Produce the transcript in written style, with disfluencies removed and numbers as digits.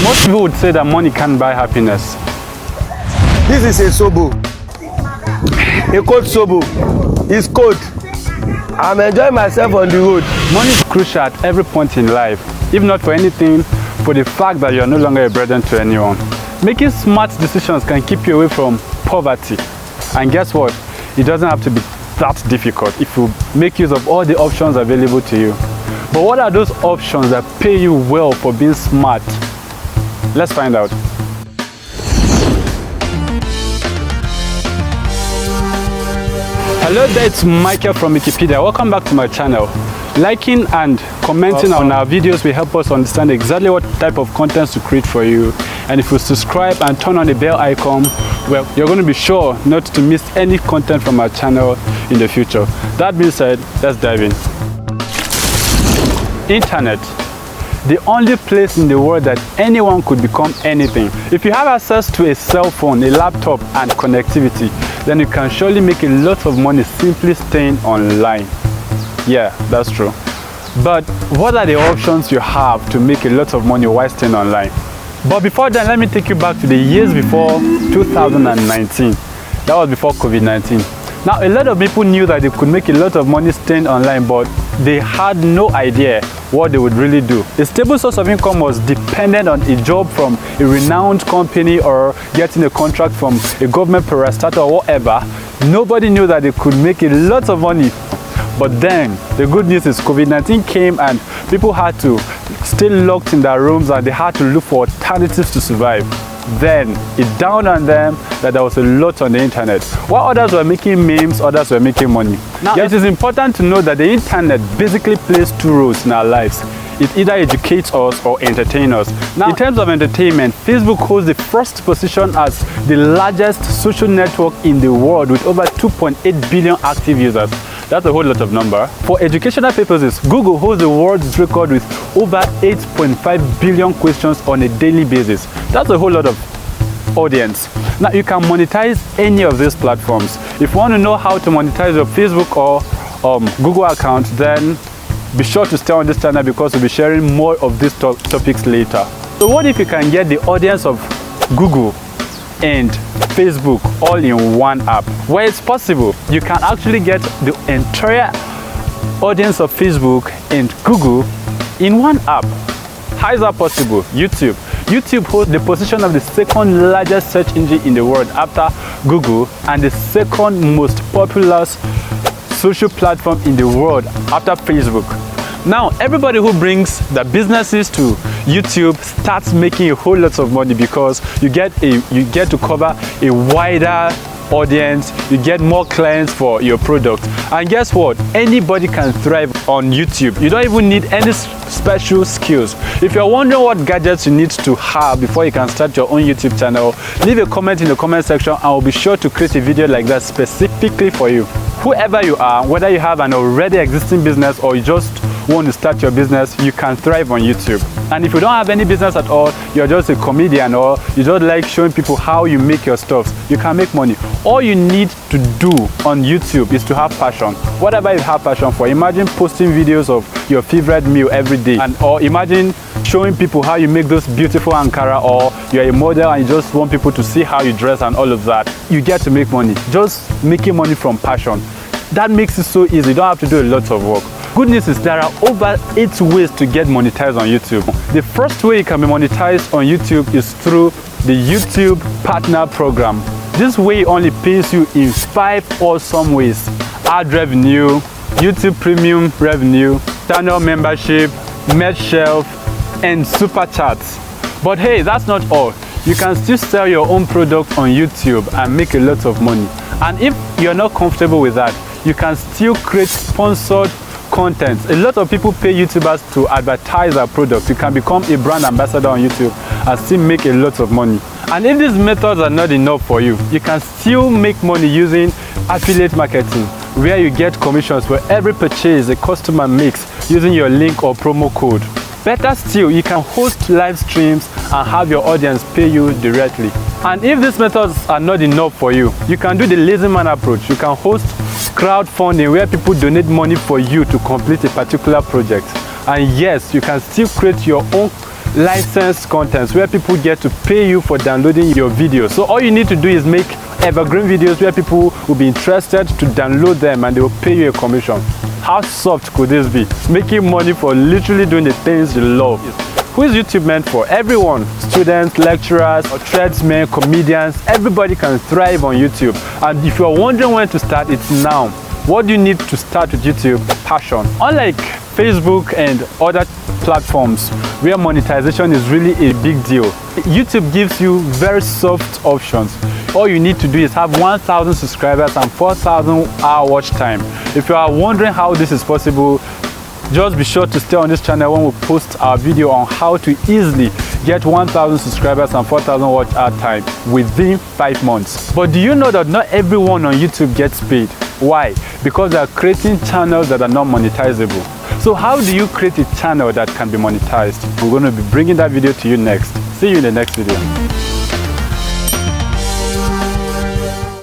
Most people would say that money can't buy happiness. This is a sobo. A cold sobo. It's cold. I'm enjoying myself on the road. Money is crucial at every point in life, if not for anything, for the fact that you are no longer a burden to anyone. Making smart decisions can keep you away from poverty. And guess what? It doesn't have to be that difficult if you make use of all the options available to you. But what are those options that pay you well for being smart? Let's find out. Hello there, it's Michael from Wikipedia. Welcome back to my channel. Liking and commenting on our videos will help us understand exactly what type of content to create for you. And if you subscribe and turn on the bell icon, well, you're going to be sure not to miss any content from our channel in the future. That being said, let's dive in. Internet. The only place in the world that anyone could become anything. If you have access to a cell phone, a laptop and connectivity, then you can surely make a lot of money simply staying online. Yeah, that's true. But what are the options you have to make a lot of money while staying online? But before that, let me take you back to the years before 2019. That was before COVID-19. Now, a lot of people knew that they could make a lot of money staying online, but they had no idea what they would really do. A stable source of income was dependent on a job from a renowned company or getting a contract from a government parastatal or whatever. Nobody knew that they could make a lot of money. But then, the good news is COVID-19 came and people had to stay locked in their rooms and they had to look for alternatives to survive. Then, it dawned on them that there was a lot on the internet. While others were making memes, others were making money. Now, it is important to know that the internet basically plays two roles in our lives. It either educates us or entertains us. Now, in terms of entertainment, Facebook holds the first position as the largest social network in the world with over 2.8 billion active users. That's a whole lot of number. For educational purposes, Google holds the world's record with over 8.5 billion questions on a daily basis. That's a whole lot of audience. Now, you can monetize any of these platforms. If you want to know how to monetize your Facebook or Google account, then be sure to stay on this channel because we'll be sharing more of these topics later. So what if you can get the audience of Google and Facebook all in one app? Well, it's possible. You can actually get the entire audience of Facebook and Google in one app. How is that possible? YouTube. YouTube holds the position of the second largest search engine in the world after Google and the second most popular social platform in the world after Facebook. Now, everybody who brings their businesses to YouTube starts making a whole lot of money because you get to cover a wider audience, you get more clients for your product. And guess what? Anybody can thrive on YouTube. You don't even need any special skills. If you're wondering what gadgets you need to have before you can start your own YouTube channel, leave a comment in the comment section and I'll be sure to create a video like that specifically for you. Whoever you are, whether you have an already existing business or you just want to start your business, you can thrive on YouTube. And if you don't have any business at all, you're just a comedian or you just like showing people how you make your stuff, you can make money. All you need to do on YouTube is to have passion. Whatever you have passion for. Imagine posting videos of your favorite meal every day, or imagine showing people how you make those beautiful Ankara, or you're a model and you just want people to see how you dress and all of that. You get to make money. Just making money from passion. That makes it so easy. You don't have to do a lot of work. Good news is there are over 8 ways to get monetized on YouTube. The first way you can be monetized on YouTube is through the YouTube Partner Program. This way only pays you in 5 awesome ways: ad revenue, YouTube Premium revenue, channel membership, merch shelf, and super chats. But hey, that's not all. You can still sell your own product on YouTube and make a lot of money. And if you're not comfortable with that, you can still create sponsored content. A lot of people pay YouTubers to advertise their products. You can become a brand ambassador on YouTube and still make a lot of money. And if these methods are not enough for you, you can still make money using affiliate marketing, where you get commissions for every purchase a customer makes using your link or promo code. Better still, you can host live streams and have your audience pay you directly. And if these methods are not enough for you, you can do the lazy man approach. You can host crowdfunding where people donate money for you to complete a particular project. And yes, you can still create your own licensed contents where people get to pay you for downloading your videos. So all you need to do is make evergreen videos where people will be interested to download them and they will pay you a commission. How soft could this be? Making money for literally doing the things you love. Who is YouTube meant for? Everyone. Students, lecturers, tradesmen, comedians, everybody can thrive on YouTube. And if you're wondering when to start, it's now. What do you need to start with YouTube? Passion. Unlike Facebook and other platforms where monetization is really a big deal, YouTube gives you very soft options. All you need to do is have 1,000 subscribers and 4,000 hour watch time. If you are wondering how this is possible, just be sure to stay on this channel when we post our video on how to easily get 1,000 subscribers and 4,000 watch hour time within 5 months. But do you know that not everyone on YouTube gets paid? Why? Because they are creating channels that are not monetizable. So how do you create a channel that can be monetized? We're going to be bringing that video to you next. See you in the next video.